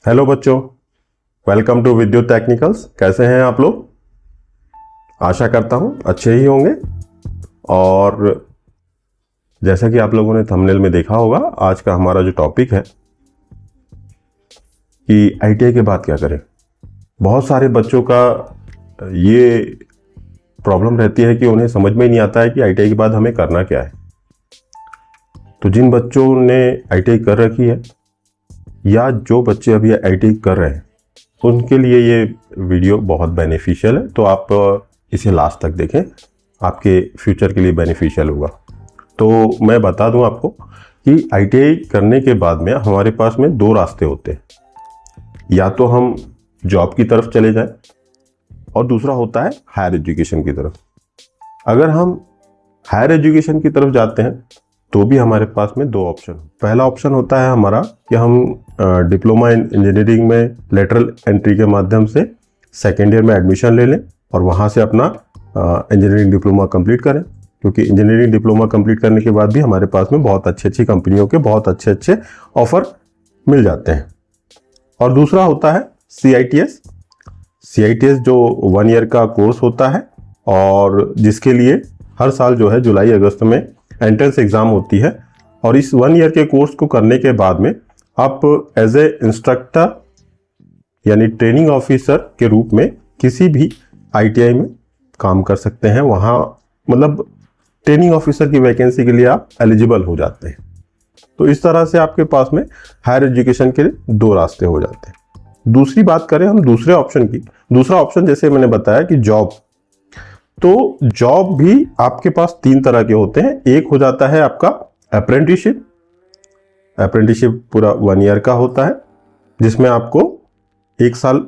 Hello बच्चों, welcome to विद्युत technicals. कैसे हैं आप लोग? आशा करता हूं अच्छे ही होंगे। और जैसा कि आप लोगों ने थंबनेल में देखा होगा, आज का हमारा जो टॉपिक है कि आईटीआई के बाद क्या करें। बहुत सारे बच्चों का ये प्रॉब्लम रहती है कि उन्हें समझ में ही नहीं आता है कि आईटीआई के बाद हमें करना क्या है। तो जिन बच्चों ने आईटीआई कर रखी है या जो बच्चे अभी आईटीआई कर रहे हैं, उनके लिए ये वीडियो बहुत बेनिफिशियल है। तो आप इसे लास्ट तक देखें, आपके फ्यूचर के लिए बेनिफिशियल होगा। तो मैं बता दूं आपको कि आईटीआई करने के बाद में हमारे पास में दो रास्ते होते हैं। या तो हम जॉब की तरफ चले जाएं और दूसरा होता है हायर एजुकेशन की तरफ। अगर हम हायर एजुकेशन की तरफ जाते हैं तो भी हमारे पास में दो ऑप्शन। पहला ऑप्शन होता है हमारा कि हम डिप्लोमा इन इंजीनियरिंग में लेटरल एंट्री के माध्यम से सेकेंड ईयर में एडमिशन ले लें और वहाँ से अपना इंजीनियरिंग डिप्लोमा कंप्लीट करें। क्योंकि इंजीनियरिंग डिप्लोमा कंप्लीट करने के बाद भी हमारे पास में बहुत अच्छी कंपनियों के बहुत अच्छे ऑफर मिल जाते हैं। और दूसरा होता है CITS जो 1 ईयर का कोर्स होता है और जिसके लिए हर साल जो है जुलाई अगस्त में एंट्रेंस एग्जाम होती है। और इस 1 ईयर के कोर्स को करने के बाद में आप एज ए इंस्ट्रक्टर यानी ट्रेनिंग ऑफिसर के रूप में किसी भी आईटीआई में काम कर सकते हैं। वहाँ मतलब ट्रेनिंग ऑफिसर की वैकेंसी के लिए आप एलिजिबल हो जाते हैं। तो इस तरह से आपके पास में हायर एजुकेशन के दो रास्ते हो जाते हैं। दूसरी बात करें हम दूसरे ऑप्शन की। दूसरा ऑप्शन जैसे मैंने बताया कि जॉब। तो जॉब भी आपके पास 3 तरह के होते हैं। एक हो जाता है आपका अप्रेंटिसशिप। अप्रेंटिसशिप पूरा 1 ईयर का होता है, जिसमें आपको 1 साल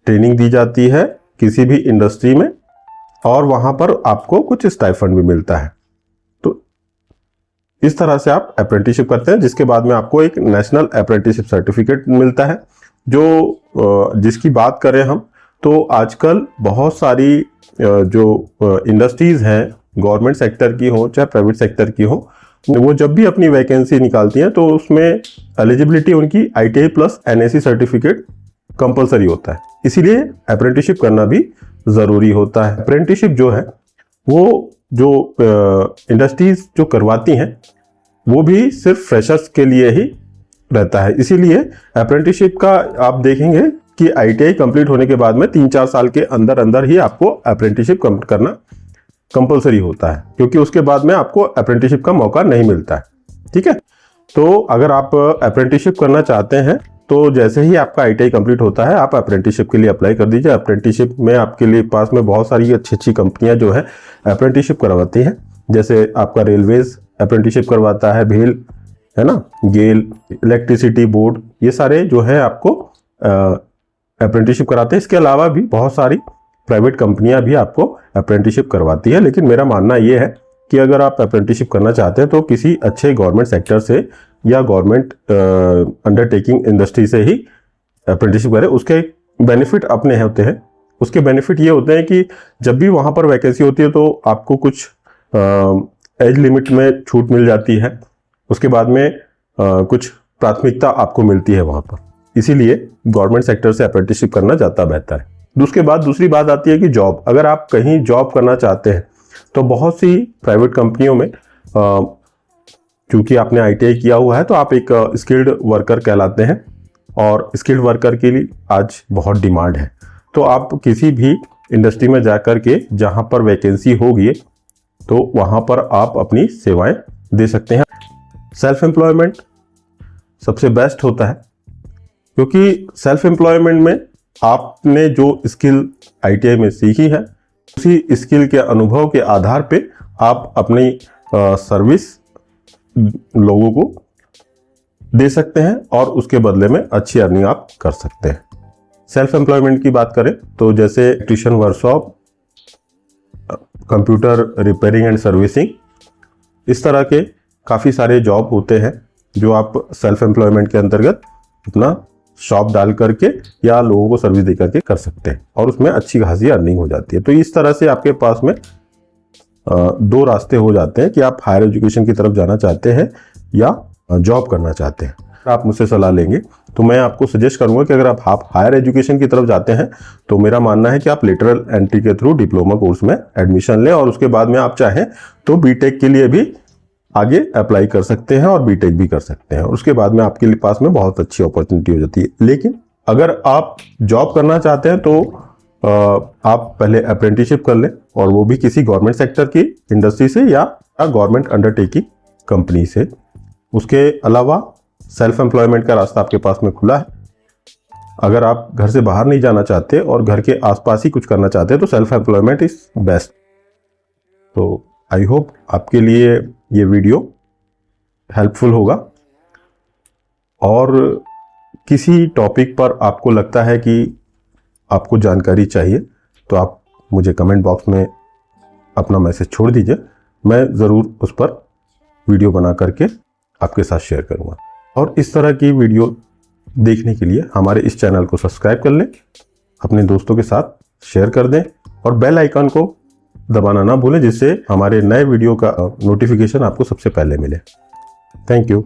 ट्रेनिंग दी जाती है किसी भी इंडस्ट्री में और वहां पर आपको कुछ स्टाइफंड भी मिलता है। तो इस तरह से आप अप्रेंटिसशिप करते हैं, जिसके बाद में आपको एक नेशनल अप्रेंटिसशिप सर्टिफिकेट मिलता है। जो जिसकी बात करें हम तो आजकल बहुत सारी जो इंडस्ट्रीज हैं, गवर्नमेंट सेक्टर की हो चाहे प्राइवेट सेक्टर की हो, वो जब भी अपनी वैकेंसी निकालती हैं तो उसमें एलिजिबिलिटी उनकी ITI plus NAC certificate compulsory होता है। इसीलिए अप्रेंटिसशिप करना भी ज़रूरी होता है। अप्रेंटिसशिप जो है वो जो इंडस्ट्रीज जो करवाती हैं वो भी सिर्फ फ्रेशर्स के लिए ही रहता है। इसीलिए अप्रेंटिसशिप का आप देखेंगे कि ITI कंप्लीट होने के बाद में 3-4 साल के अंदर ही आपको अप्रेंटिसशिप करना कंपलसरी होता है, क्योंकि उसके बाद में आपको अप्रेंटिसशिप का मौका नहीं मिलता है। ठीक है, तो अगर आप अप्रेंटिसशिप करना चाहते हैं तो जैसे ही आपका ITI कंप्लीट होता है आप अप्रेंटिसशिप के लिए अप्लाई कर दीजिए। अप्रेंटिसशिप में आपके लिए पास में बहुत सारी अच्छी कंपनियां जो है अप्रेंटिसशिप करवाती हैं। जैसे आपका रेलवेज अप्रेंटिसशिप करवाता है, भेल है ना, गेल, इलेक्ट्रिसिटी बोर्ड, ये सारे जो है आपको अप्रेंटिसशिप कराते हैं। इसके अलावा भी बहुत सारी प्राइवेट कंपनियां भी आपको अप्रेंटिसशिप करवाती है। लेकिन मेरा मानना ये है कि अगर आप अप्रेंटिसशिप करना चाहते हैं तो किसी अच्छे गवर्नमेंट सेक्टर से या गवर्नमेंट अंडरटेकिंग इंडस्ट्री से ही अप्रेंटिसशिप करें। उसके बेनिफिट अपने होते हैं। उसके बेनिफिट ये होते हैं कि जब भी वहाँ पर वैकेंसी होती है तो आपको कुछ एज लिमिट में छूट मिल जाती है। उसके बाद में कुछ प्राथमिकता आपको मिलती है वहाँ पर। इसीलिए गवर्नमेंट सेक्टर से अप्रेंटिसशिप करना ज़्यादा बेहतर है। उसके बाद दूसरी बात आती है कि जॉब। अगर आप कहीं जॉब करना चाहते हैं तो बहुत सी प्राइवेट कंपनियों में क्योंकि आपने ITI किया हुआ है तो आप एक स्किल्ड वर्कर कहलाते हैं और स्किल्ड वर्कर के लिए आज बहुत डिमांड है। तो आप किसी भी इंडस्ट्री में जाकर के जहाँ पर वैकेंसी होगी तो वहाँ पर आप अपनी सेवाएं दे सकते हैं। सेल्फ एम्प्लॉयमेंट सबसे बेस्ट होता है, क्योंकि सेल्फ एम्प्लॉयमेंट में आपने जो स्किल ITI में सीखी है उसी स्किल के अनुभव के आधार पे आप अपनी सर्विस लोगों को दे सकते हैं और उसके बदले में अच्छी अर्निंग आप कर सकते हैं। सेल्फ एम्प्लॉयमेंट की बात करें तो जैसे electrician workshop, computer repairing and servicing, इस तरह के काफ़ी सारे जॉब होते हैं जो आप सेल्फ एम्प्लॉयमेंट के अंतर्गत अपना शॉप डाल करके या लोगों को सर्विस दे करके कर सकते हैं और उसमें अच्छी खासी अर्निंग हो जाती है। तो इस तरह से आपके पास में 2 रास्ते हो जाते हैं कि आप हायर एजुकेशन की तरफ जाना चाहते हैं या जॉब करना चाहते हैं। आप मुझसे सलाह लेंगे तो मैं आपको सजेस्ट करूंगा कि अगर आप हायर एजुकेशन की तरफ जाते हैं तो मेरा मानना है कि आप लेटरल एंट्री के थ्रू डिप्लोमा कोर्स में एडमिशन लें और उसके बाद में आप चाहें तो बीटेक के लिए भी आगे अप्लाई कर सकते हैं और बीटेक भी कर सकते हैं और उसके बाद में आपके पास में बहुत अच्छी अपॉर्चुनिटी हो जाती है। लेकिन अगर आप जॉब करना चाहते हैं तो आप पहले अप्रेंटिसशिप कर लें और वो भी किसी गवर्नमेंट सेक्टर की इंडस्ट्री से या गवर्नमेंट अंडरटेकिंग कंपनी से। उसके अलावा सेल्फ एम्प्लॉयमेंट का रास्ता आपके पास में खुला है। अगर आप घर से बाहर नहीं जाना चाहते और घर के आसपास ही कुछ करना चाहते हैं तो सेल्फ एम्प्लॉयमेंट इज बेस्ट। तो आई होप आपके लिए ये वीडियो हेल्पफुल होगा और किसी टॉपिक पर आपको लगता है कि आपको जानकारी चाहिए तो आप मुझे कमेंट बॉक्स में अपना मैसेज छोड़ दीजिए, मैं ज़रूर उस पर वीडियो बना करके आपके साथ शेयर करूँगा। और इस तरह की वीडियो देखने के लिए हमारे इस चैनल को सब्सक्राइब कर लें, अपने दोस्तों के साथ शेयर कर दें और बेल आइकन को दबाना ना भूलें जिससे हमारे नए वीडियो का नोटिफिकेशन आपको सबसे पहले मिले। Thank you.